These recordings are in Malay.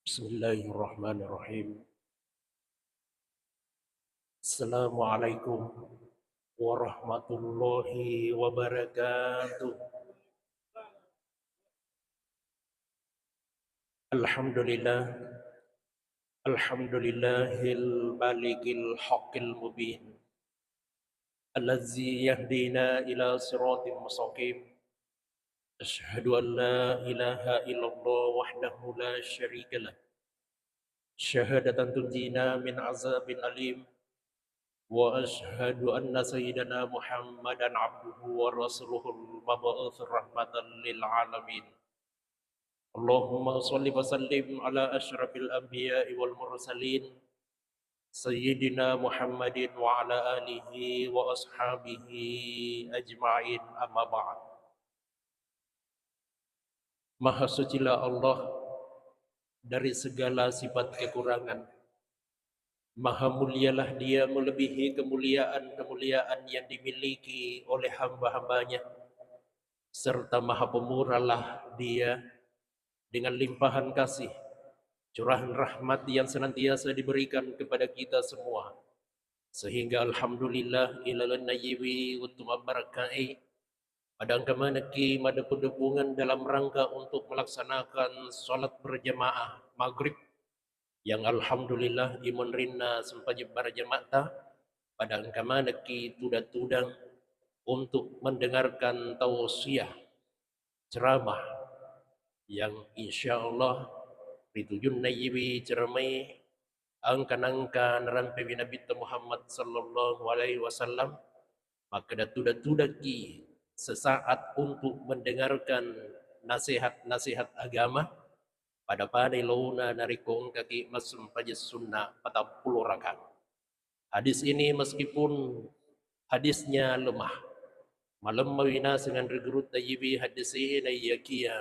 Bismillahirrahmanirrahim. Assalamualaikum warahmatullahi wabarakatuh. Alhamdulillah, alhamdulillahil malikil haqqil mubin. Allazi yahdina ila siratim mustaqim. Ashhadu an la ilaha illallah wahdahu la syarika lah. Syahadatan tunjina min azabin alim. وأشهد أن سيدنا محمدا عبده ورسوله المبعوث رحمة للعالمين اللهم صل وسلم على أشرف الأنبياء والمرسلين سيدنا محمد وعلى آله وأصحابه أجمعين أما بعد. Maha sucilah Allah dari segala sifat kekurangan. Maha mulialah Dia melebihi kemuliaan-kemuliaan yang dimiliki oleh hamba-hambanya, serta maha pemurahlah Dia dengan limpahan kasih, curahan rahmat yang senantiasa diberikan kepada kita semua, sehingga alhamdulillah ilal nayyibi utuma barakai pada angkamanaki mada pendepungan dalam rangka untuk melaksanakan salat berjamaah maghrib yang alhamdulillah imun rinna sempajib berjamaah pada angkamanaki tudang-tudang untuk mendengarkan tausiah ceramah yang insyaallah ditujun nayyibi ceramai angkan-angkan rampai Nabi Muhammad sallallahu alaihi wasallam, maka datu-datu sesaat untuk mendengarkan nasihat-nasihat agama pada pandai launa narikong kaki masum pajas sunnah 40 rakaat. Hadis ini meskipun hadisnya lemah, malam mawina dengan regrut tayyibi hadis ini yakia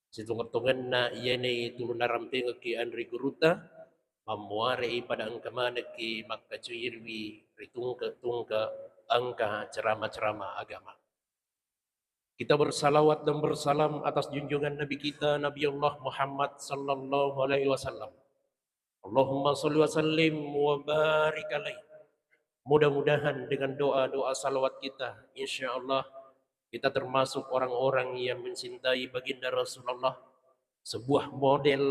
situngat-tungan na yene turun naramping ki an reguruta mamuari pada angkamana ki makacuyirwi ritungka angka ceramah-ceramah agama. Kita bersalawat dan bersalam atas junjungan Nabi kita Nabi Allah Muhammad sallallahu alaihi wasallam. Allahumma shalli wa sallim wa barik alaihi. Mudah-mudahan dengan doa-doa salawat kita, insyaallah kita termasuk orang-orang yang mencintai baginda Rasulullah. Sebuah model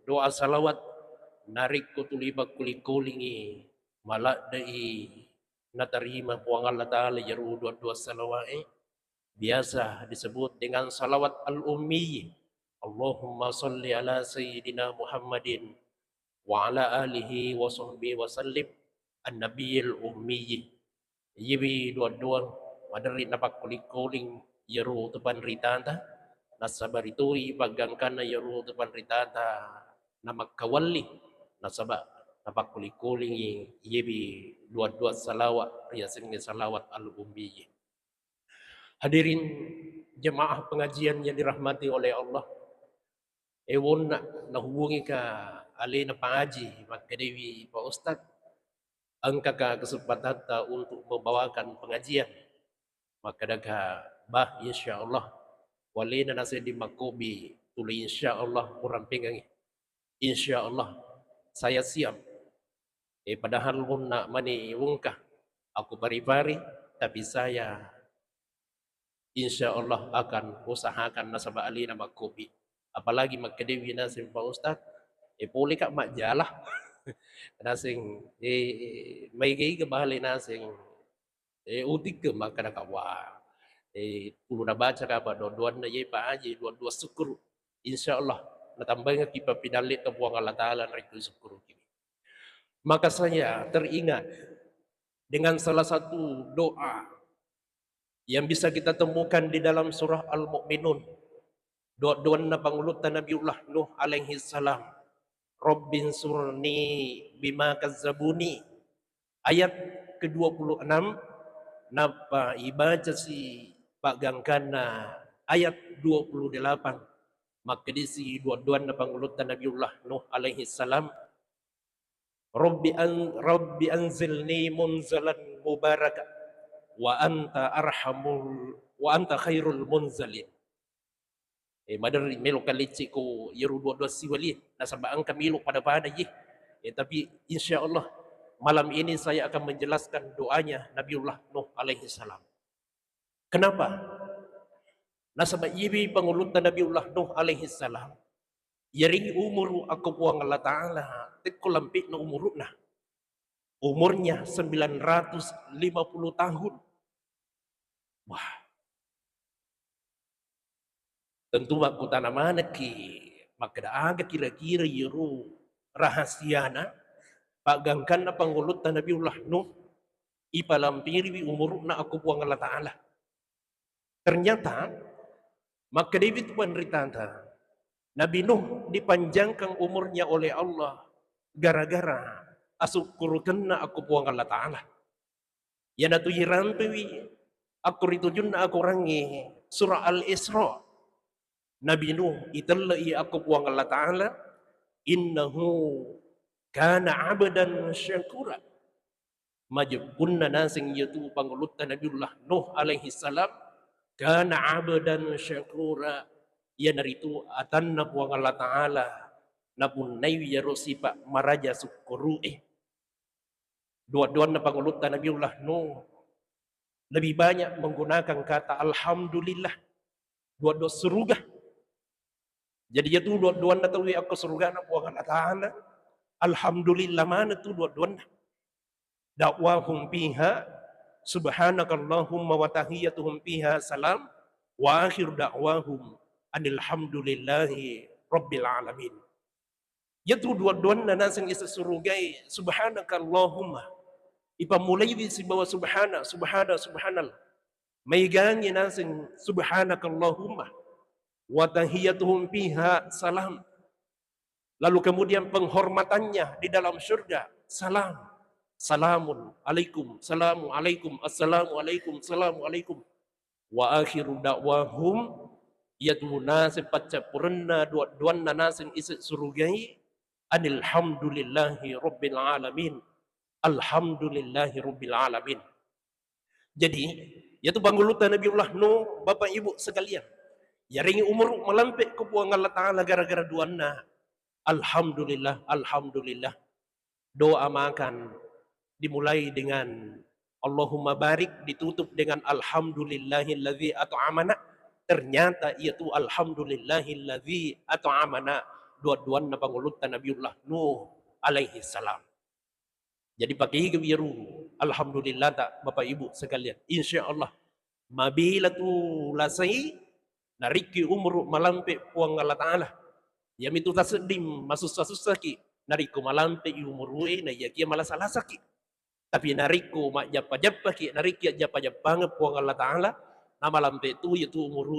doa salawat narik kutulibak kulikulingi malak dai natarima puang Allah Ta'ala jaru dua-dua salawat biasa disebut dengan salawat al-ummi. Allahumma salli ala sayyidina Muhammadin wa ala alihi wa sahbihi wa sallim an-nabiyil ummi. Yibi dua-dua madari napak kuling-kuling yaru tepan ritanta nasabaritui bagangkana yaru tepan ritanta namak kawali nasaba napak kuling-kuling yibi dua-dua salawat riasin salawat al-ummi. Hadirin jemaah pengajian yang dirahmati oleh Allah. Ewon na hubungi ka alina pengaji maka dewi Pak Ustaz angka ka kesempatan ta untuk membawakan pengajian. Maka daga bah insyaallah walina nasi di makobi tuli insyaallah kurang pinggang. Insyaallah saya siap. Padahal pun nak mani wungkah aku pari-pari tapi saya insyaallah akan usahakan nasabah alina makobi. Apalagi makadewi nasim Pak Ustaz puli kak majalah nasing may gay kabahali nasing utik ke maka nakawa pulu na baca ka ba doan na yay paaji dua syukur insyaallah natambah nga kipa pinalit na buang Allah Ta'ala na ito syukur kini. Maka saya teringat dengan salah satu doa yang bisa kita temukan di dalam surah Al-Mu'minun. Doa na pangulutan Nabiullah Nuh alaihi salam. Rabbin surni bima kazzabuni. Ayat ke-26 napa ibaca si Pak Gangkana ayat 28. Maka di si dua-dua na pangulutan Nabiullah Nuh alaihi salam. Rabbi anzilni munzalan mubaraka wa anta khairul munzalin. Madar melo kalici ko yeru dua siwali nasabaan kami pada ye. Tapi insya Allah malam ini saya akan menjelaskan doanya Nabiullah Nuh alaihi salam. Kenapa? Nasabak ibi pangulutan Nabiullah Nuh alaihi salam. Yaring umur aku buang Allah Ta'ala. Tikku lampik na umurna. Umurnya 950 tahun. Wah. Tentu aku tanaman ki. Maka aga kira-kira yeru rahasiana. Pagangkan na pangulutan Nabiullah Nuh. Ipalampiri umurna aku buang Allah Ta'ala. Ternyata maka David penderitanta Nabi Nuh dipanjangkan umurnya oleh Allah gara-gara asukurukanna aku buang Allah Ta'ala. Ya natu yirampewi aku ritujunna aku rangi surah Al-Isra. Nabi Nuh itallai aku buang Allah Ta'ala innahu kana abdan syakura. Majibunna nasing yaitu pangulutan Nabiullah Nuh alaihi salam kana abdan syakura. Ya naritu atanna buang Allah Ta'ala napun naiwi ya rosipa maraja sukuru'eh. Dua-dua na pangulutan Nabiullah Nuh lebih banyak menggunakan kata alhamdulillah. Dua-dua surga. Jadi ya tu dua-dua na tahu aku surga na buang Allah Ta'ala. Alhamdulillah mana tu dua-dua na. Dakwahum fiha subhanakallahumma wa tahiyyatuhum fiha salam wa akhir da'wahum anilhamdulillahi rabbil alamin. Yaitu dua-dua na nasang isa surugai subhanakallahumma. Ipamulai di si bawah subhanallah. May ganyan nasang subhanakallahumma wa tahiyyatuhum fiha salam. Lalu kemudian penghormatannya di dalam surga salam. Salamun alaikum, salamu alaikum, assalamu alaikum, salamu alaikum. Wa akhiru da'wahum yaitu nasib pacapurna dua-dua na nasing isa surugai anilhamdulillahi rabbil alamin. Alhamdulillahi rabbil alamin. Jadi, yaitu pangulutan Nabiullah Nuh, Bapak Ibu sekalian. Yaringi umur melampik ke buang Allah Ta'ala gara-gara duana. Alhamdulillah, alhamdulillah. Doa makan dimulai dengan Allahumma barik, ditutup dengan alhamdulillahilladzi at'amana. Ternyata itu alhamdulillahilladzi at'amana. Dua-duan na pangulutan Nabiullah Nuh alaihi salam. Jadi pakai kebiru. Alhamdulillah tak Bapak Ibu sekalian. Insya Allah. Mabila tu lasai. Nariki umur malampik puang Allah Ta'ala. Yang itu tak sedim. Masusah-susah ki. Nariku malampik umur na ya kia malah salah sakit. Tapi nariku mak japa-japa ki. Nariki japa-japa puang Allah Ta'ala. Nama lampik tu yaitu umur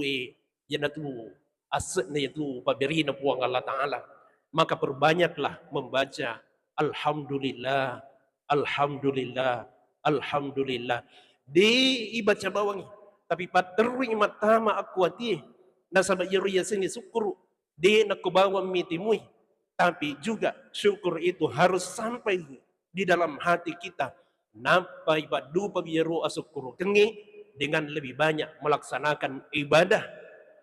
ya tu asetnya yaitu pabirina puang Allah Ta'ala. Maka perbanyaklah membaca alhamdulillah, alhamdulillah, alhamdulillah. Di ibaca bawang. Tapi paterui matama aku hati. Nasabak yeria sini syukur. Di naku bawang mitimui. Tapi juga syukur itu harus sampai di dalam hati kita. Nampai padu pabiru asyukuru kengi. Dengan lebih banyak melaksanakan ibadah.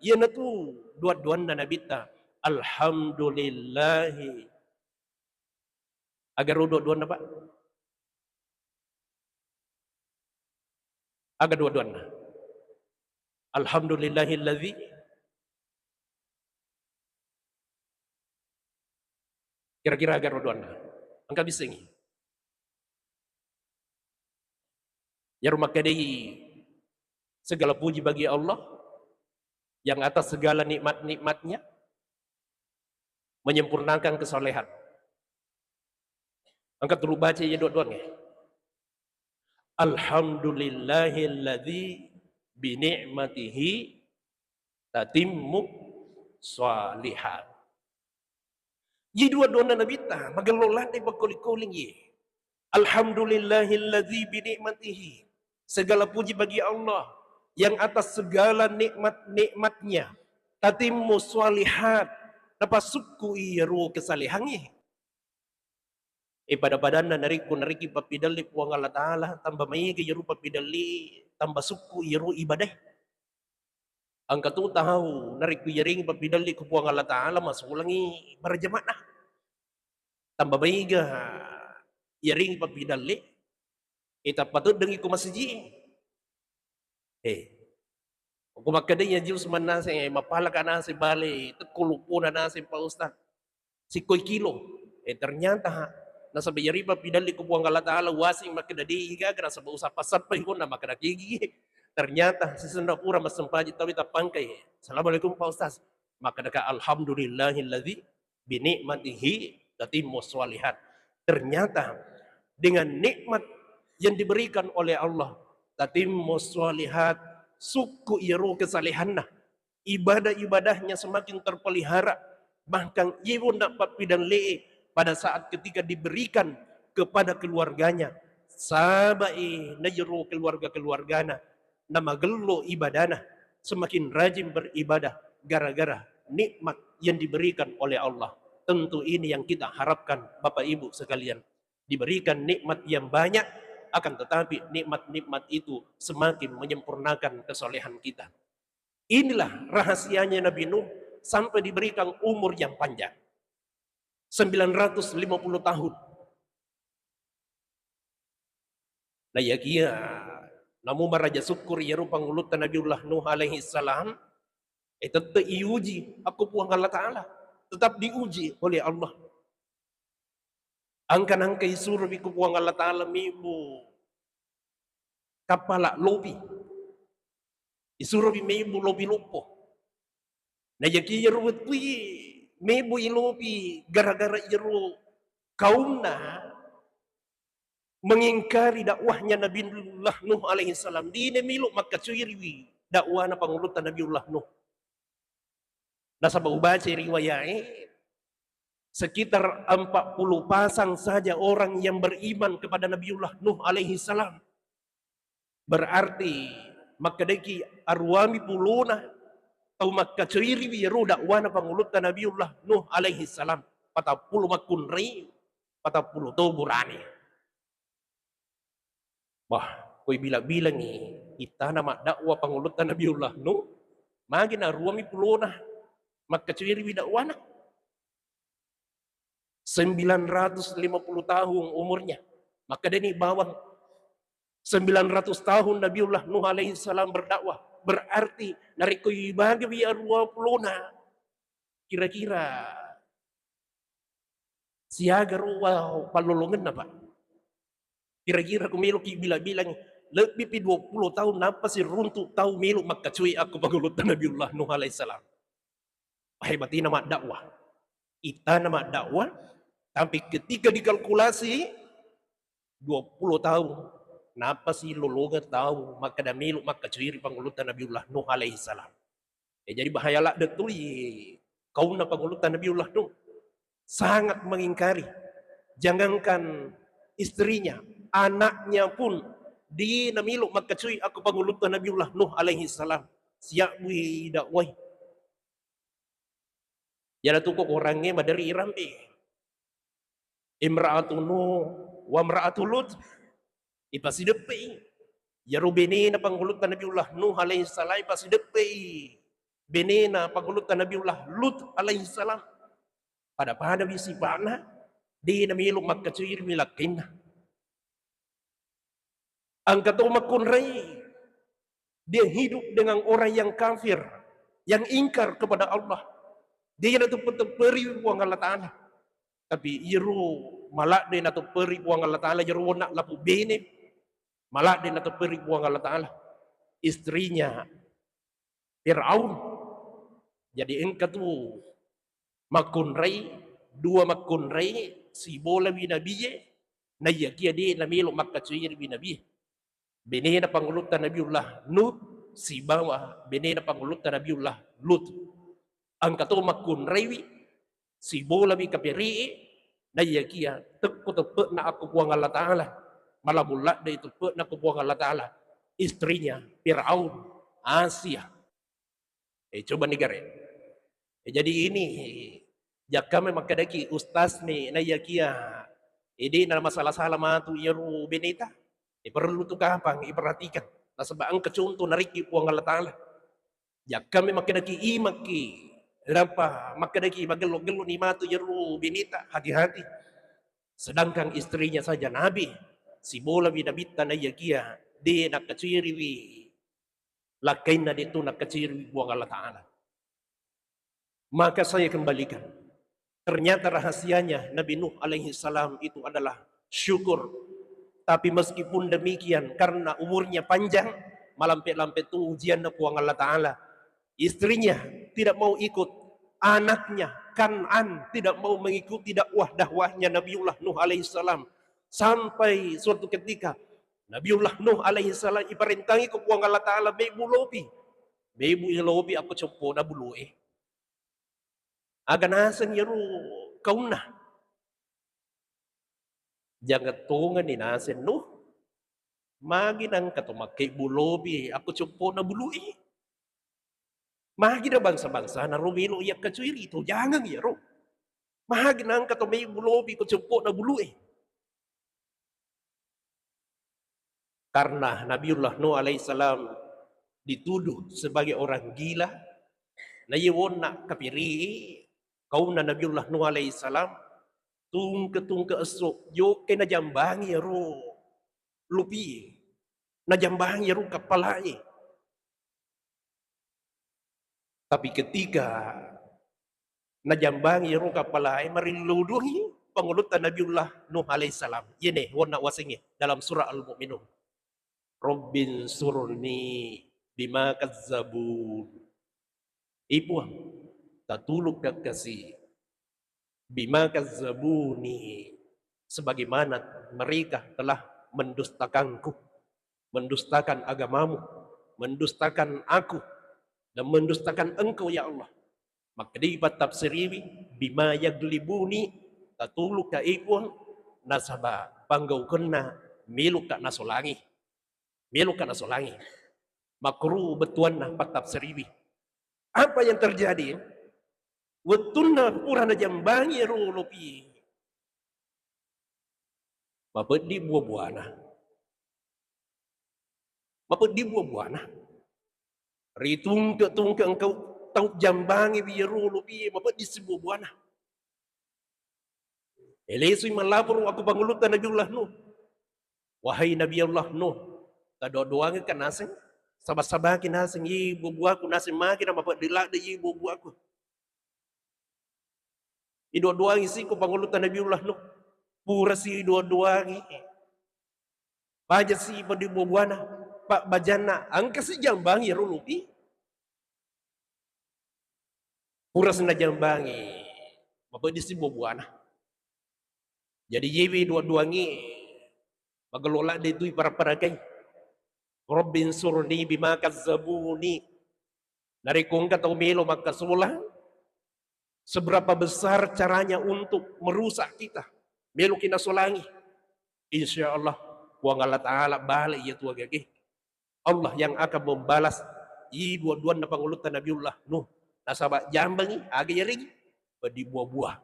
Ya natu dua-duan na nabita. Alhamdulillahi. Agar dua-duan na Pak? Agar dua-duan na. Alhamdulillahilladzi. Kira-kira agar dua-duan na. Angka bising. Ya rumah kadai. Segala puji bagi Allah yang atas segala nikmat-nikmatnya menyempurnakan kesolehan. Angkat dulu baca ya dua-duanya. Alhamdulillahilladzi bini'matihi tatimmu shalihat. Ji dua-duanya nabita magelola di bakuli-kuling ye. Alhamdulillahilladzi bini'matihi. Segala puji bagi Allah yang atas segala nikmat-nikmatnya tatimmu shalihat. Napa suku iru kesalehannya. Pada badan nariki papidali puang Allah Ta'ala tambah maigi iru papidali tambah suku iru ibadah. Ang katu tahu narik piyaring papidali ko puang Allah Ta'ala masulangi berjamaah. Tambah baiga yaring papidali ita patut dengi ko masiji. Kung makadai ya Diyos man na mapala ka na si bali, kulupunan na si pa ustad. Si Koy Kilo. Ternyata nasa bayari pa pinali ko buang Allah Ta'ala wasing makadadi ka nasa usapasan pa yun na makadakigi. Ternyata si Sundapura mas sempaji tawi tapangkay. Assalamualaikum Pak Ustaz. Makadaka alhamdulillahilladzi binikmatihi tatimmu sholihat. Ternyata dengan nikmat yang diberikan oleh Allah tatimmu sholihat, suku iru kesalehanna, ibadah-ibadahnya semakin terpelihara, bahkan ibu dapat pidan lee pada saat ketika diberikan kepada keluarganya sabai najru keluarga-keluargana nama gelo ibadana semakin rajin beribadah gara-gara nikmat yang diberikan oleh Allah. Tentu ini yang kita harapkan Bapak Ibu sekalian, diberikan nikmat yang banyak, akan tetapi nikmat-nikmat itu semakin menyempurnakan kesolehan kita. Inilah rahasianya Nabi Nuh sampai diberikan umur yang panjang. 950 tahun. Layakia namu maraja syukur ya rupang ulutan Nabiullah Nuh alaihi salam. Tetap diuji aku puang Allah Ta'ala. Tetap diuji oleh Allah. Angkan-angkai suruh biku puang Allah Ta'ala mibu kapala lobi. Isuruh mibu lobi lupo. Na yaki yeru tui mebu ilobi gara-gara yeru kaumna mengingkari dakwahnya Nabiullah Nuh alaihi salam. Di nemilu maka cuiri dakwah na pangulutan Nabiullah Nuh. Nasa baca riwayat sekitar 40 pasang saja orang yang beriman kepada Nabiullah Nuh alaihi salam. Berarti makadaki arwami puluna atau makaciri biru dakwana pangulutan Nabiullah Nuh alaihi salam 40 makunri 40 burani. Wah, koi bilang-bilang kita nama dakwah pangulutan Nabiullah Nuh magin arwami puluna makaciri dakwana 950 tahun umurnya. Maka dia bawang 900 tahun Nabiullah Nuh alaihi salam berdakwah. Berarti dari koi bagi biar 20 kira-kira siaga ruwa palulungan apa? Kira-kira ku milu bilang lebih pi 20 tahun napa sih runtuh tahu milu maka cuy aku pangulutan Nabiullah Nuh alaihi salam. Hebati nama dakwah. Ita nama dakwah tapi ketika dikalkulasi 20 tahun napa sih lologa tahu maka damilu maka cuiri pangulutan Nabiullah Nuh alaihi salam. Jadi bahayalah detui kaum na pangulutan Nabiullah Nuh sangat mengingkari. Jangankan istrinya, anaknya pun di namilu maka cuy aku pangulutan Nabiullah Nuh alaihi salam. Siap wi dakwah. Jadi tuh kok orangnya madari irampi. Imra'atu Nuh wa imra'atu Lut ipasi depai. Ya benena pangulutan Nabiullah Nuh alaihi salam ipasi depai. Benena pangulutan Nabiullah Lut alaihi salam. Pada bisi bana di namilu makacir milakin. Angkat makunrai dia hidup dengan orang yang kafir, yang ingkar kepada Allah. Dia itu peri buang Allah Ta'ala. Tapi iru malak dia atau peri buang Allah Ta'ala. Iru nak lapu bene. Malak dia atau peri buang Allah Ta'ala. Istrinya Fir'aun. Jadi engkau tu makunrai. Dua makunrai. Si bola binabiye. Nayakia dia namilu makacuyir binabiye. Bene na pangulutan Nabiullah Nuh. Si bawah. Bene na pangulutan Nabiullah Lut. Ang kato makunraywi si bola bi kapiri na yakia tepu na aku buang Allah Ta'ala malabula da itu na aku buang Allah Ta'ala istrinya Fir'aun Asia coba nih gare jadi ini jaka memang kadaki ustaz nih na yakia ini na masalah-salah matu iru benita perlu tu kapang iperhatikan na sebab ang kecunto nariki buang Allah Ta'ala Ya kami makadaki imaki. Rampa makadaki magelo-gelo ni matu yeru binita hati-hati. Sedangkan istrinya saja Nabi. Si bola binabita na yagia. Di nakaciriwi. Lakain na dito nakaciriwi buang Allah Ta'ala. Maka saya kembalikan. Ternyata rahasianya Nabi Nuh alaihi salam itu adalah syukur. Tapi meskipun demikian karena umurnya panjang, malampe-lampe itu ujian na puang Allah Ta'ala. Istrinya tidak mau ikut, anaknya Kan'an tidak mau mengikuti dakwahnya Nabiullah Nuh alaihi salam. Sampai suatu ketika Nabiullah Nuh alaihi salam iperintangi ko puang Allah Ta'ala may bulobi. May bulobi ako chopo na buloe. Aganasan yaru kauna. Jangan tungan ni nasen Nuh. Maginang katumakay bulobi ako chopo na buloe. Mahagi na bangsa-bangsa na rumilo iyak kacuiri ito. Jangan ya ro. Mahagi na ang katumay bulobi ko sumpo na bulu. Karena Nabiullah Nuh alaihissalam dituduh sebagai orang gila. Na yewon na kapiri. Kau na Nabiullah Nuh alaihissalam. Tung ke esok. Yo kay najambangi ya ro. Lupi. Najambangi ya ro kapalai. Tapi ketika najambang yero kapalay mariluduhi pangulutan Nabiullah Nuh alaihissalam. Yene wana wasingi dalam surah Al-Mu'minun. Rabbin surni bima kazzabun. Ibu tatulog kakasi bima kazzabuni sebagaimana mereka telah mendustakanku, mendustakan agamamu, mendustakan aku dan mendustakan engkau ya Allah. Maka di tafsiriwi bima yaglibuni tatuluk ka ipon nasaba panggaw kena miluk ka nasolangi. Miluk ka nasolangi. Makru betuan na patafsiriwi. Apa yang terjadi? Wetuna purana jambangi rulupi. Mapedi buah-buana. Mapedi buah-buana. Ritung ke engkau tahu jambangi biru lupi bapak di sebuah buana. Elesui melapor aku pangulutan Nabiullah Nuh. Wahai Nabiullah Nuh, kadua-duanya kan nasing sabah-sabakin nasing ibu buaku nasing makin bapak dilak de ibu buaku. Dua-duanya sih ku pangulutan Nabiullah Nuh. Pura si dua-duanya. Baja si pada buah buana. Pak bajana angka si jambangi rulupi. Puras na jambangi. Bapak di si buana. Jadi yewi dua-duangi magalola dito para kay. Rabbin surni bima kazzabuni. Narikong katong milo magkasulah. Seberapa besar caranya untuk merusak kita. Milo kinasulangi. Insya Allah. Buang Allah Ta'ala balik ya tuwa gagi. Allah yang akan membalas dua-duan na pangulutan Nabiullah Nuh. Nasaba jambangi agi yaring padi buah-buah.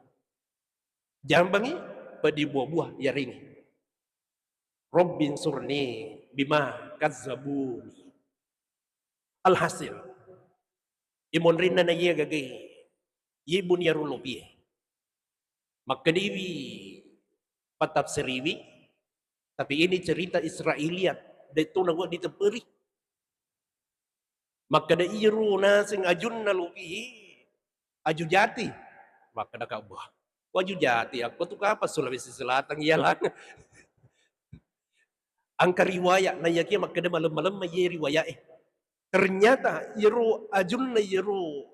Jambangi padi buah-buah yaring. Rabbin surni bima kazzabuni. Alhasil imon rin na iya gagi yibun yarulupi. Makadiwi patafsiriwi tapi ini cerita Israeliat. Dito na di temperi. Maka da iru nasing ajun na lupi. Aju jati. Maka da kabuh. Aju jati. Ako tu kapa Sulawesi Selatan iyalan. Angka riwayat na yaki maka da malam-malam maye riwayat Ternyata iru ajun na iru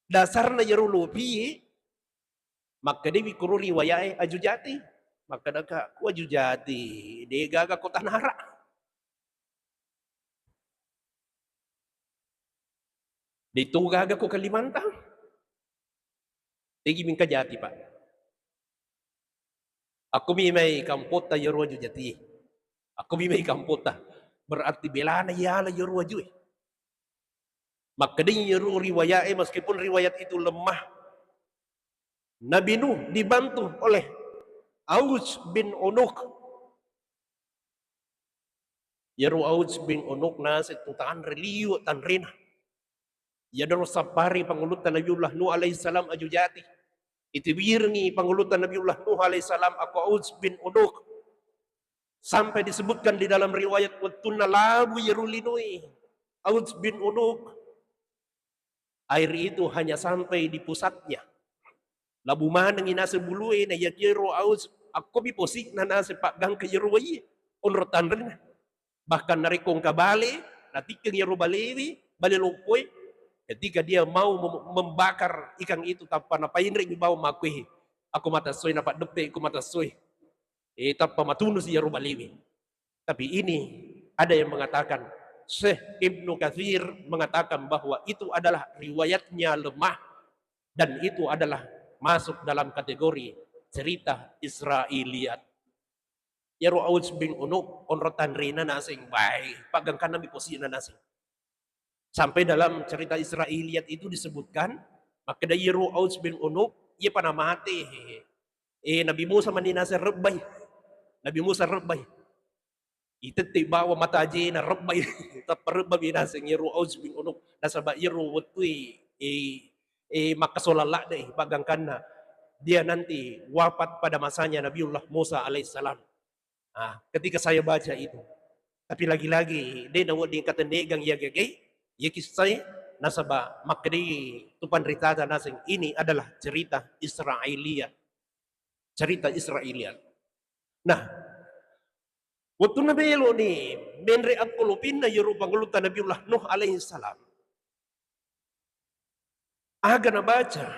dasar na iru lupi. Maka da wikuru riwayat aju jati. Maka da ka aju jati. Dega ka kota nara. Dito gaga ko Kalimantan. Tigi min kajati pak. Aku may kampota yaro aju jati. Aku may kampota. Berarti belana yala yaro aju. Maka din yaro riwayat meskipun riwayat itu lemah. Nabi Nuh dibantu oleh Aus bin Unuk. Yaro Aus bin Unuk na sa tutaan reliyo tan rina. Ya daru sapari pangulutan Nabiullah Nuh alaihi salam aju jati. Itu birngi pangulutan Nabiullah Nuh alaihi salam aku Aus bin Unuk. Sampai disebutkan di dalam riwayat Wattuna labu yerulinui. Aus bin Unuk. Air itu hanya sampai di pusatnya. Labu mana nginase buluin na yakiro Aus. Ako bi posik na nase paggang kayeruwayi. Unrotan rin. Bahkan narikong kabali. Natikang yerubaliwi. Balilupoy. Ketika dia mau membakar ikan itu tanpa napain ring bau makui. Aku mata soy napak depe, aku mata soy. Tanpa matunus ya rubaliwi. Tapi ini ada yang mengatakan, Syekh Ibnu Katsir mengatakan bahwa itu adalah riwayatnya lemah dan itu adalah masuk dalam kategori cerita Israiliyat. Ya Ru'auz bin Unuk onrotan rina nasing baik, pagang kanan di posisi nasing. Sampai dalam cerita Israiliyat itu disebutkan, maka dari Ru'auz bin Unuk, ia pernah mati. Nabi Musa maninasa rebay. Nabi Musa rebay. Itetik bawa mata aja na rebay. Tapos rebay binasang Ru'auz bin Unuk. Nasa ba iru watui makasolala deh bagangkan na dia nanti wafat pada masanya Nabiullah Musa alaihissalam. Ketika saya baca itu, tapi lagi-lagi dia nawad di katendegang ya gagay. Ya kisah nasaba makri tupan ritata nasing ini adalah cerita Israiliyat. Cerita Israiliyat. Nah, waktu nabelo ni menre at kulupin na yuro pangulutan Nabiullah Nuh alaihi salam. Aga na baca.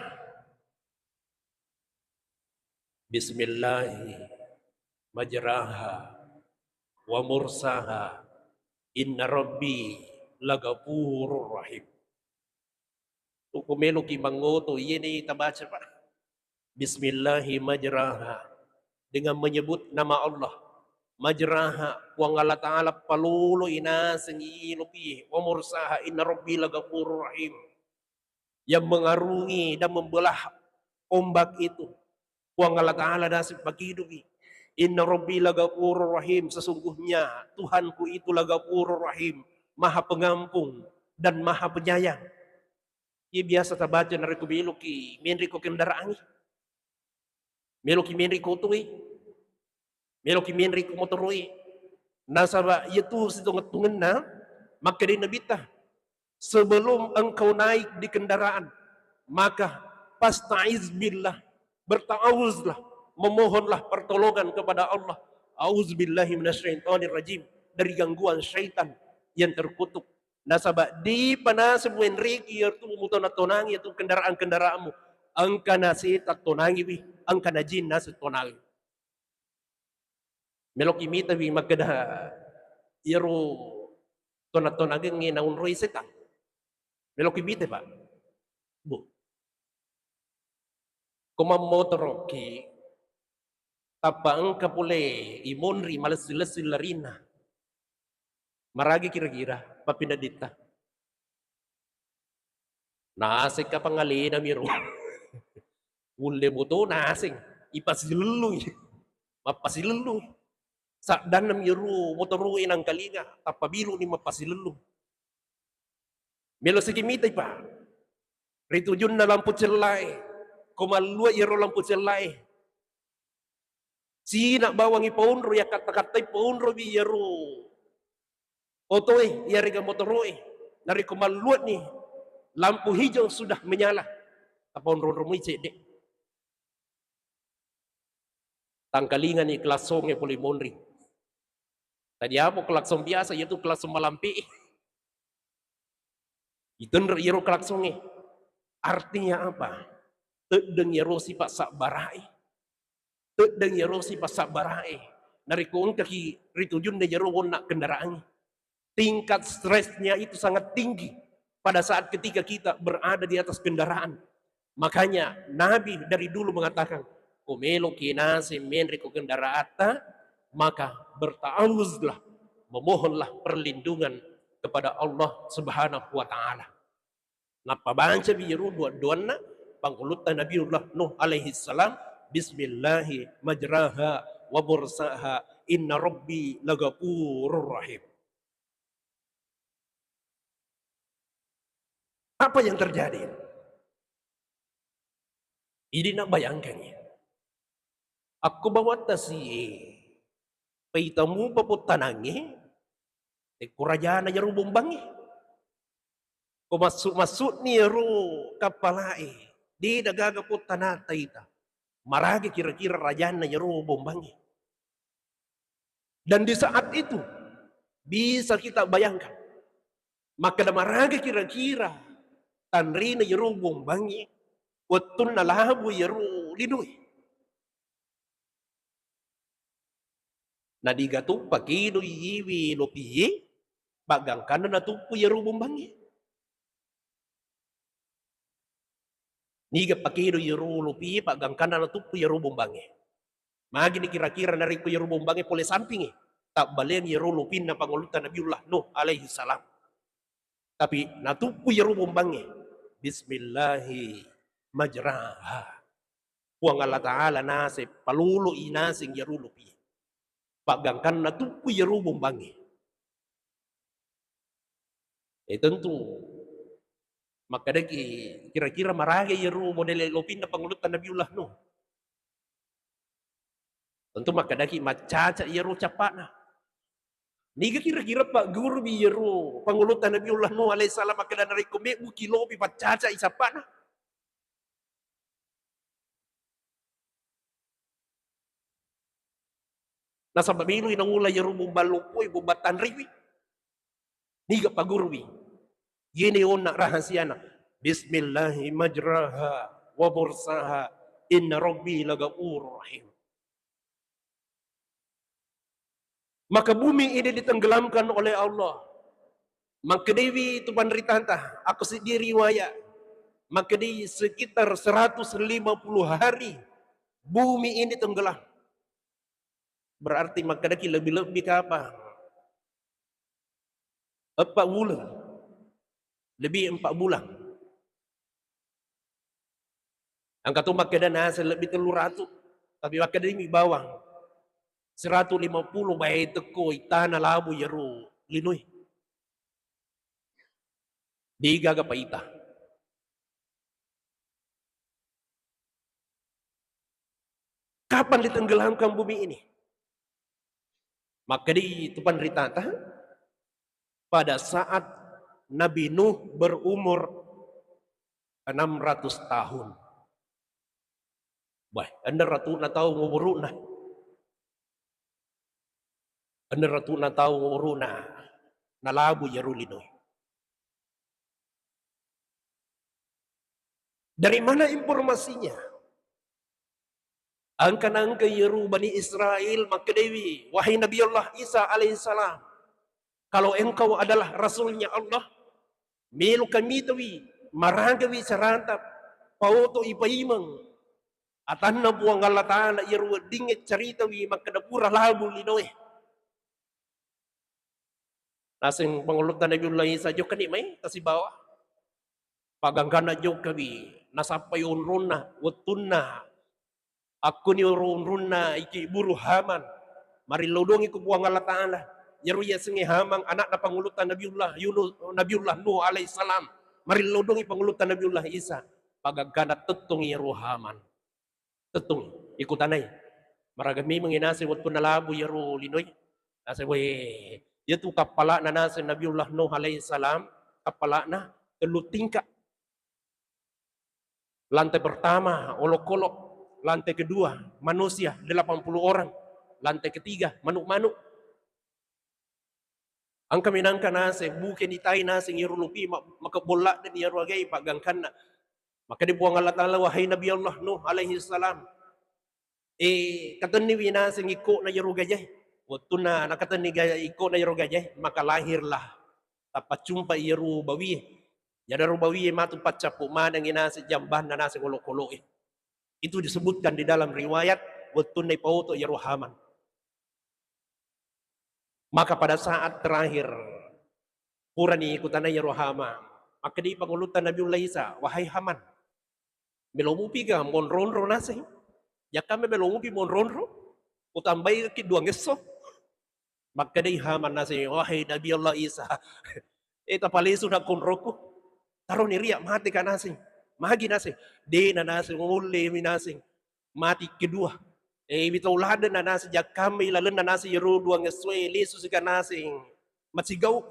Bismillahi majraha wa mursaha inna rabbi lagapurur rahim. Kumelo ki mangoto ini tabaca pak. Bismillahi majraha dengan menyebut nama Allah. Majraha wa ngala ta'ala palulo ina sengilupi wa mursaha inna rabbi lagapurur rahim. Yang mengarungi dan membelah ombak itu. Wa ngala ta'ala nasib pakidubi. Inna rabbi lagapurur rahim. Sesungguhnya Tuhanku itu lagapurur rahim. Maha pengampun dan maha penyayang. Ia biasa tabaca na reku meluki menriko kendaraan. Meluki menriko tuwi. Meluki menriko motoroi. Nasaba itu situngan na maka di nabita. Sebelum engkau naik di kendaraan, maka pasta'iz billah, berta'awuzlah, memohonlah pertolongan kepada Allah. Auzubillahi minasyaitonir rajim, dari gangguan syaitan yang terkutuk. Nasaba di panasab wenriki yartu mutona tonangi itu kendaraan-kendaraanmu. Angka nasi tak tonangi wi, angka najin nasi tonangi. Melok imita wi magkada iru tonat-tonangi nginaun roy setan. Melok imita pak. Bu. Kuma motor ki tapang kapule imonri malas-lasil larina. Maragi kira-kira papinadita. Nasik ka pangalina miro. Ule buto nasing ipasiluluy. Mapasiluluy. Sa danam miro motoruin ang kalinga tapabilo ni mapasiluluy. Melo sikimitay pa. Rito yun na lampu celay. Kumalua iro lampu celay. Sina bawang ipaunro ya kata-katay paunro biyaro. Otoy, yari ka motoroy. Nari kumaluat ni lampu hijau sudah menyala. Tapon ronromoy cedek. Tangkalingan ni klasong polimonri. Tadi apa klakson biasa, yaitu klakson malampi. Itu yero klaksong artinya apa? Tedeng yero sifat sakbarai. Tedeng yero sifat sakbarai. Nari kong kaki ritujun na yero nak kendaraan. Tingkat stresnya itu sangat tinggi pada saat ketika kita berada di atas kendaraan. Makanya Nabi dari dulu mengatakan, kumelo kinasi menriko kendaraata, maka berta'awuzlah, memohonlah perlindungan kepada Allah Subhanahu wa taala. Napa banca biru dua-duana pangulutan Nabiullah Nuh alaihi salam, bismillahi majraha wa mursaha inna rabbi lagapurur rahim. Apa yang terjadi? Ini nak bayangkannya. Aku bawa tasi paitamu paputanangi, kurajaan aja rubung bangi. Ko masuk ni ru kapalai di dagaga putanata ita. Maragi kira-kira rajaan na ru bombangi. Dan di saat itu bisa kita bayangkan, maka da maragi kira-kira tanri na ru bombangi, watun na labu ru linui. Nadigatu pakido iwi lopiye, bagangkan na tupu ru bombangi. Niga pakido ru lopiye, bagangkan na tupu ru bombangi. Magi ni kira-kira nari ko ru bombangi pole sampingi. Tak balen ru lupin na pangulutan Nabiullah Nuh alaihi salam. Tapi natupu ru bombangi. Bismillahi majraha. Puang Allah Ta'ala nase palulu inasing ru lupi. Pagangkan natupu ru bombangi. Tentu maka dagi kira-kira marage ru model lupin na pangulutan Nabiullah Nuh. Tentu maka dagi macaca ru capana. Niga kira-kira Pak Guru biru pangulutan Nabiullah Nuh alaihi salam maka dan rekombe buki lobi pacaca isapana. Nasa babilu inangula yaru bumbalupoy bumbatan riwi. Niga Pak Guru bi. Yene onak rahasiana. Bismillahi majraha wa bursaha inna rabbi lagaur rahim. Maka bumi ini ditenggelamkan oleh Allah. Maka Dewi itu penderitantah. Aku sendiri riwayat. Maka di sekitar 150 hari bumi ini tenggelam. Berarti maka daki lebih-lebih ke apa? 4 bulan. Lebih 4 bulan. Angkat tu maka dan hasil lebih 300. Tapi maka demi bawang. 150 bayi teko itana labu yaru linui. Diga ka paita. Kapan ditenggelamkan bumi ini? Maka di itu penderitata pada saat Nabi Nuh berumur 600 tahun. Bah, anda ratu na tahu nguburu na. Anda ratu na tahu nguburu na. Nalabu yarulinoy. Dari mana informasinya? Angka-angka Yeru Bani Israel maka Dewi, wahai Nabi Allah Isa alaihissalam, kalau engkau adalah Rasulnya Allah, melu kami tawi, maragawi sarantap, pauto ipaimang, atanna buang Allah Ta'ala Yeru dingit caritawi maka dapura labu linoy. Nasing pangulutan Nabi Allah Isa jo kani may tasibawa. Pagangkana jo kami nasapay unruna watunna aku ni unruna iki buru haman marilodong iku buang Allah Ta'ala yaru ya sengi hamang anak na pangulutan Nabiullah Yunus Nabiullah Nuh alaihi salam marilodong pangulutan Nabiullah Isa pagangkana tetong yaru haman tetong ikutanay maragami manginasi watun nalabu yaru linoy nasa we yaitu kapala na nasa Nabiullah Nuh alaihi salam kapala na telutingka. Lantai pertama olok-olok, lantai kedua manusia 80 orang, lantai ketiga manuk-manuk. Ang kami nangka nase bukan itay nase ngirulupi makabola dan yarwagay pagangkan na. Maka dibuang Allah Ta'ala wahai Nabi Allah Nuh alaihi salam. Kataniwi nase ngiko na yarugajay. Waktu na nakatani iko na yarugajay maka lahirlah tapat jumpa yaru bawi. Yada rubawi matu pacapu manang inasi jamban na nasi kolok-kolok. Itu disebutkan di dalam riwayat watun na pauto yaruhaman. Maka pada saat terakhir purani ikutan na yaruhama. Maka di pangulutan Nabiullah Isa, wahai Haman, melumupi ka monronro nasi. Ya kami melumupi monronro, utambay ki duang eso. Maka di Haman nasi, wahai Nabiullah Isa, ita paliso na kunroko. Taruh ni riak mati ka nasing. Magi nasing. Di na nasing uli minasing. Mati kedua. Bitaw ladan na nasing jak kami lalan na nasing yaro duang ngeswe lisu ka nasing. Matsigaw.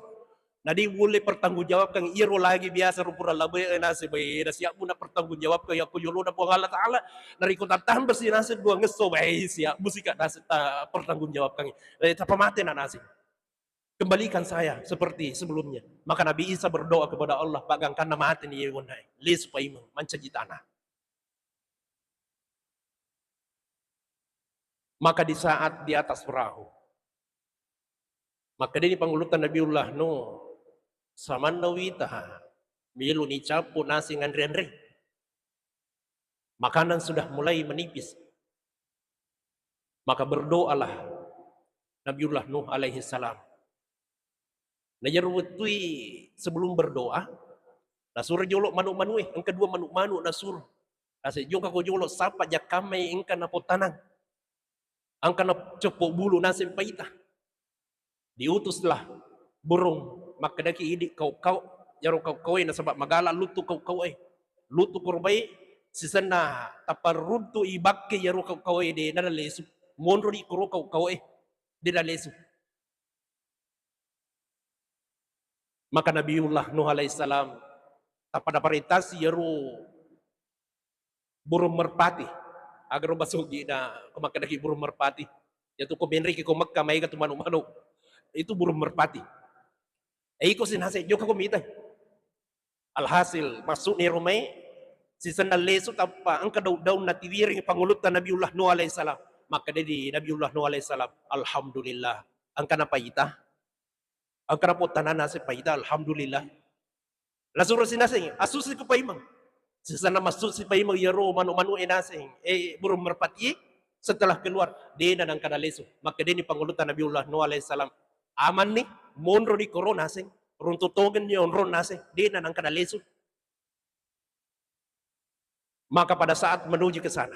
Na di boleh pertanggungjawab kang iro lagi biasa rupura labay nasi bay na siap mo na pertanggungjawab kay ako yulo na po ang Allah Ta'ala nariko tatahan bersih nasi dua ngeso bay siap musika nasi pertanggungjawab kang tapamate na nasi. Kembalikan saya seperti sebelumnya. Maka Nabi Isa berdoa kepada Allah, bagangkan nama hati ni yunai, lis paimang mancaji tanah. Maka di saat di atas perahu, maka ini pangulutan Nabiullah no, samandawita, milu ni capo nasi ngandri-andri. Makanan sudah mulai menipis. Maka berdoalah Nabiullah Nuh alaihi salam. Najarwetui sebelum berdoa, nasur jolok manu-manu yang kedua manu-manu nasur. Nasi jong kako jolok sapa jak kamay ingkan na tanang. Angka na cepok bulu nasi paita. Diutuslah burung makadaki idi kau jaro kau na sebab magala lutu kau lutu korbai sisana taparuntu ibakke jaro kau de na lesu monro di kuro kau de la lesu. Maka Nabiullah Nuh alaihissalam pada paritasi yaro burung merpati agar basugi na kumakadaki burung merpati yaitu ko benri ko Makkah may ka tumanu-manu itu burung merpati iko sinase jo ka kumita alhasil masuk ni rumay si sanaleso tapa ang kadaw-daw na tiwiring pangulutan Nabiullah Nuh alaihissalam maka dedi Nabiullah Nuh alaihissalam alhamdulillah ang kanapayita ang karapotanan nasi paida alhamdulillah. Lasuro sinasing asusi ko paimang. Sisana masuk si paimang yaro manu-manu enasing burung merpati setelah keluar dena nang kanaleso. Maka deni pangulutan Nabiullah Nuh alaihissalam aman nih monro di corona sing runtutogen ni onron nasi dena nang kanaleso. Maka pada saat menuju ke sana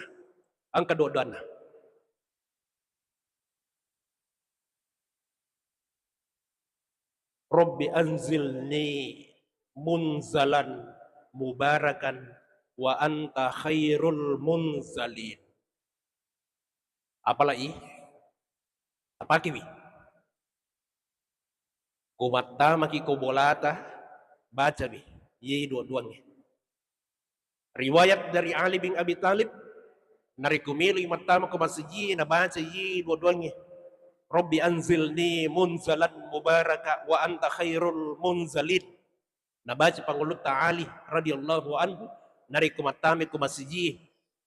ang kedua-duanya Rabbi anzilni munzalan mubarakan wa anta khairul munzalin. Apalagi? Apa kiwi? Kumata maki kubolata baca bi. Ye dua-duanya. Riwayat dari Ali bin Abi Talib narikumili mata makumasiji na baca ye dua-duanya. Rabbi anzilni munzalan mubaraka wa anta khairul munzalin. Nabaca pangulut ta'ali radhiyallahu anhu nari kumatami kumasiji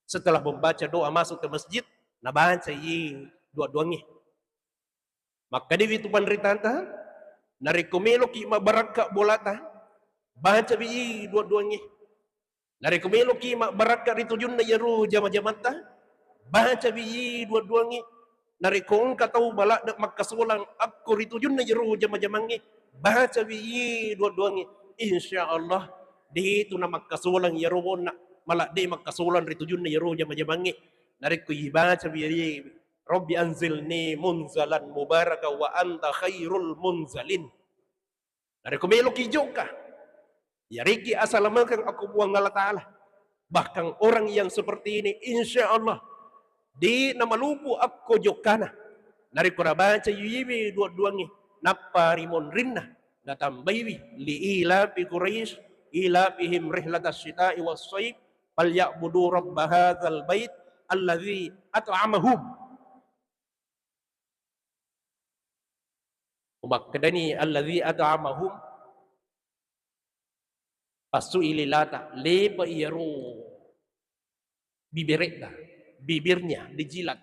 setelah membaca doa masuk ke masjid nabaca yi dua-duanya. Maka di itu panritanta nari kumelo ki mabaraka bolata baca bi dua-duanya. Nari kumelo ki mabaraka ritujun na yaru jama-jamata baca bi dua-duanya. Narikong kataw balak dak magkasulang ako rito yun na jero jama-jamangi baca bi dua-duangi insyaallah dito na magkasulang yero na malak di magkasulang rito yun na jero jama-jamangi nariko baca bi Rabbi anzilni munzalan mubaraka wa anta khairul munzalin nariko melo kijoka yariki asalamakang ako buang Allah Ta'ala bahkan orang yang seperti ini insyaallah di nama lupu ako jokana nari kurabaca yuyibi dua-duangi naparimon rinna natambaywi li ila fi quraish ila fihim rihlatas syita'i was sayf falyabudu rabb hadzal bait alladzi at'amahum umakdani alladzi at'amahum pasu ililata leba iyaru bibereta bibirnya dijilat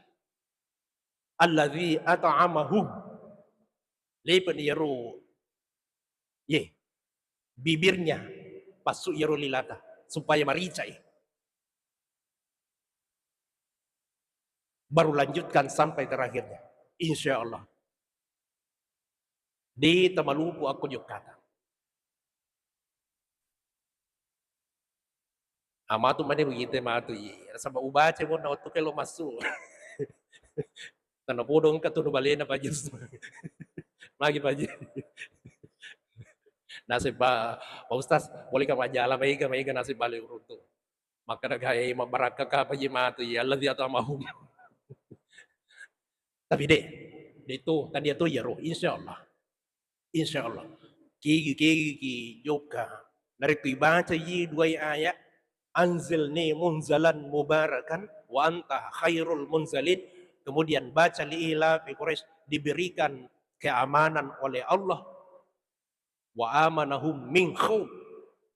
alladzi at'amahum lepen yaro bibirnya pasuk yaro lilata supaya maricai baru lanjutkan sampai terakhirnya insyaallah di tamalupu aku jokata amatu mane begitu matu sama ubace mo na oto kelo masu tanah podong ka tuno balena pa Diyos magi pa Nasib Pak Ustaz, boleh ka majalah maiga nasib balik uruntu. Maka nagaya mabaraka ka pa matu ya alladhi atamahum. Tapi deh, itu tadi itu ya roh, insyaallah. Insyaallah. Kigi yoga. Dari baca yi dua ayat anzilni munzalan mubarakan wa anta khairul munzalin. Kemudian baca li'ila fi Quraisy diberikan keamanan oleh Allah wa amanahum min khawf,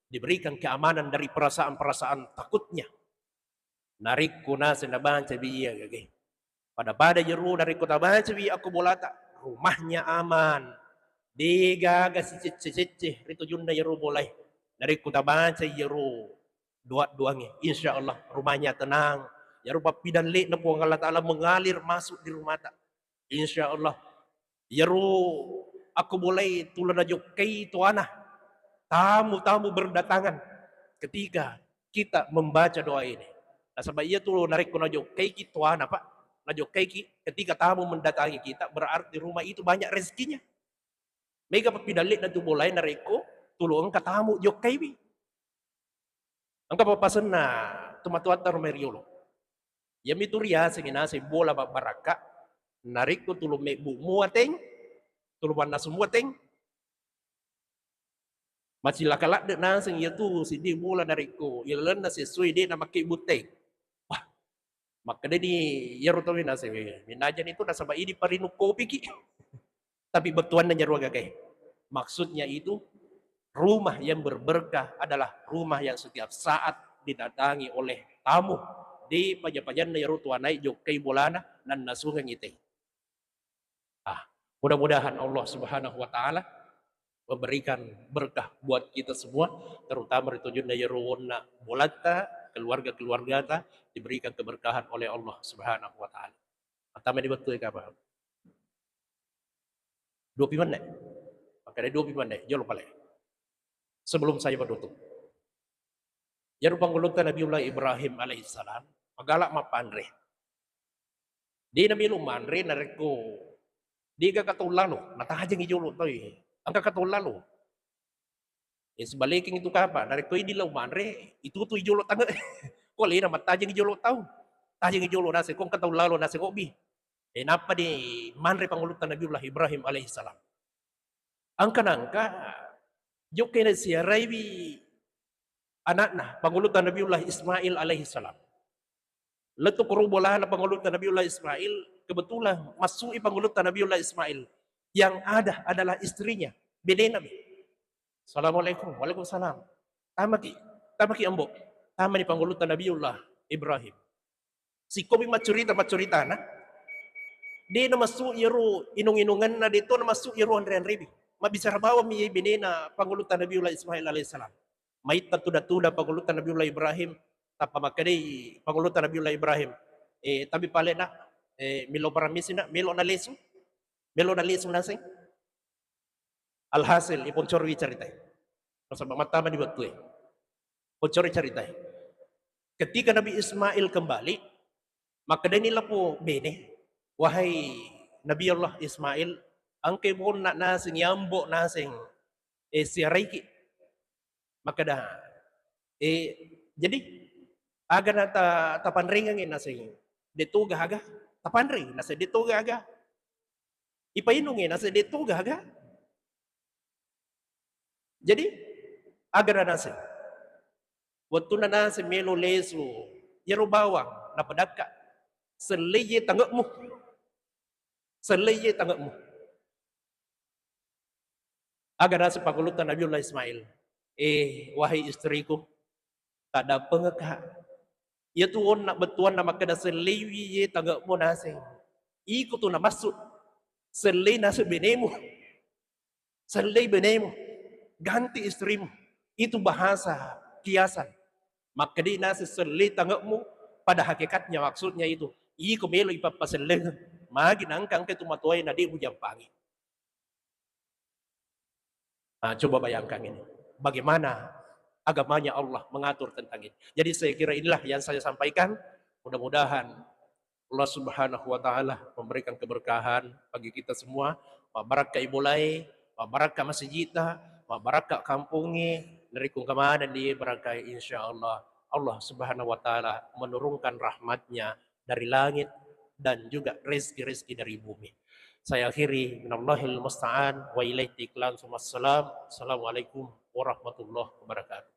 diberikan keamanan dari perasaan-perasaan takutnya. Narik kuna senabaca biya gage. Pada jeru dari kota baca bi aku bolata rumahnya aman. Digaga cicit itu junda jeru boleh. Dari kota baca jeru dua-duanya. Insya Allah rumahnya tenang. Ya rupa pidan le na po Allah Ta'ala mengalir masuk di rumah tak. Insya Allah. Jeru aku boleh tulan aja kay tuana. Tamu-tamu berdatangan ketika kita membaca doa ini. Nah, sebab ia tuh narik ko najo kay tuana Pak. Najo kay ketika tamu mendatangi kita berarti rumah itu banyak rezekinya. Mega papidalit na tubulay na reko, tulungan katamu jok kaybi. Ang kapapasan na tumatuat na romeriolo. Yami turiya sa ginasi bola baraka, nariko tulong may bumuateng, tuluman na sumuateng. Masilakalat na sang yatu si di bola nariko, ilan na si suide na makibuteng. Wah, makanya ni yarutawin na si minajan itu nasa ba ini parinu kopi ki. Tapi betuan na jarwa gagay. Maksudnya itu rumah yang berberkah adalah rumah yang setiap saat didatangi oleh tamu di pajapajan na yaru tuanay jokay bolana nan nasungan ite. Mudah-mudahan Allah Subhanahu wa taala memberikan berkah buat kita semua, terutama itu na yaruna bolata, keluarga-keluarga ta diberikan keberkahan oleh Allah Subhanahu wa taala. Atama di betul ka ba? 20 menit. Makanya 20 menit, jauh paling. Sebelum saya menutup. Yaru panggulutan Nabiullah Ibrahim alaihissalam, magalak mapandre. Di Nabi Lumandre nareko, di kakatulalo, natahajang ijulo to eh. Ang kakatulalo. Sebaliking itu kapa, nareko di Lumandre, itu tu ijulo tanga. Kung alina matajang ijulo tau. Tajang ijulo nasi, kung katulalo nasi kobi. Napa di Mandre panggulutan Nabiullah Ibrahim alaihissalam. Ang kanangka, joke na siya raybi anak na pangulutan Nabiullah Ismail alaihissalam. Letuk rubolah na pangulutan Nabiullah Ismail, kebetulan masui pangulutan Nabiullah Ismail. Yang ada adalah istrinya, bede Nabi. Assalamualaikum, waalaikumsalam. Tama ki ambo. Tama ni pangulutan Nabiullah Ibrahim. Si kobi macurita na. Di na masuk yero inung-inungan na dito na masuk yero Ribi. Mabisara bawa mi binena pangulutan Nabiullah Ismail alaihissalam. May tatuda-tuda pangulutan Nabiullah Ibrahim tapamakadi pangulutan Nabiullah Ibrahim. Tabi pale na milo paramisin na milo na leso nasing. Alhasil iponcori caritai. Masa matama di waktu poncori caritai. Ketika Nabi Ismail kembali, maka nila po bene. Wahai Nabi Allah Ismail, ang kebon na nasing yambo nasing siaraiki. Maka dah jadi aga na tapanringan nasing dituga aga tapanring nasa dituga aga ipainungin nasa dituga aga. Jadi aga na nasing waktu na nasing melo leso yaro bawang na padaka seliye tanggapmu. Seliye tanggapmu. Agar nasa pagulutan Nabiullah Ismail. Wahai istriku, tak ada pengeka. Ia tuon nak betuan nama kada seliye tanggapmu nasing. Ikut tu na masuk. Seliye nasa benemu. Seliye benemu. Ganti istrimu. Itu bahasa kiasan. Maka di nasa seliye tanggapmu. Pada hakikatnya maksudnya itu. Iko melo ipapaseleng. Magi nangkang ke tumatuay na di hujang pangit. Coba bayangkan ini. Bagaimana agamanya Allah mengatur tentang ini. Jadi saya kira inilah yang saya sampaikan. Mudah-mudahan Allah Subhanahu wa taala memberikan keberkahan bagi kita semua. Mabarakah ibulai, mabarakah masjidita, mak barakah kampungi, dari kung kemana di barakai insya Allah. Allah Subhanahu wa taala menurunkan rahmatnya dari langit dan juga rezeki-rezeki dari bumi. Saya akhiri, minallahil musta'an wa ilaihi tiklan. Assalamualaikum warahmatullahi wabarakatuh.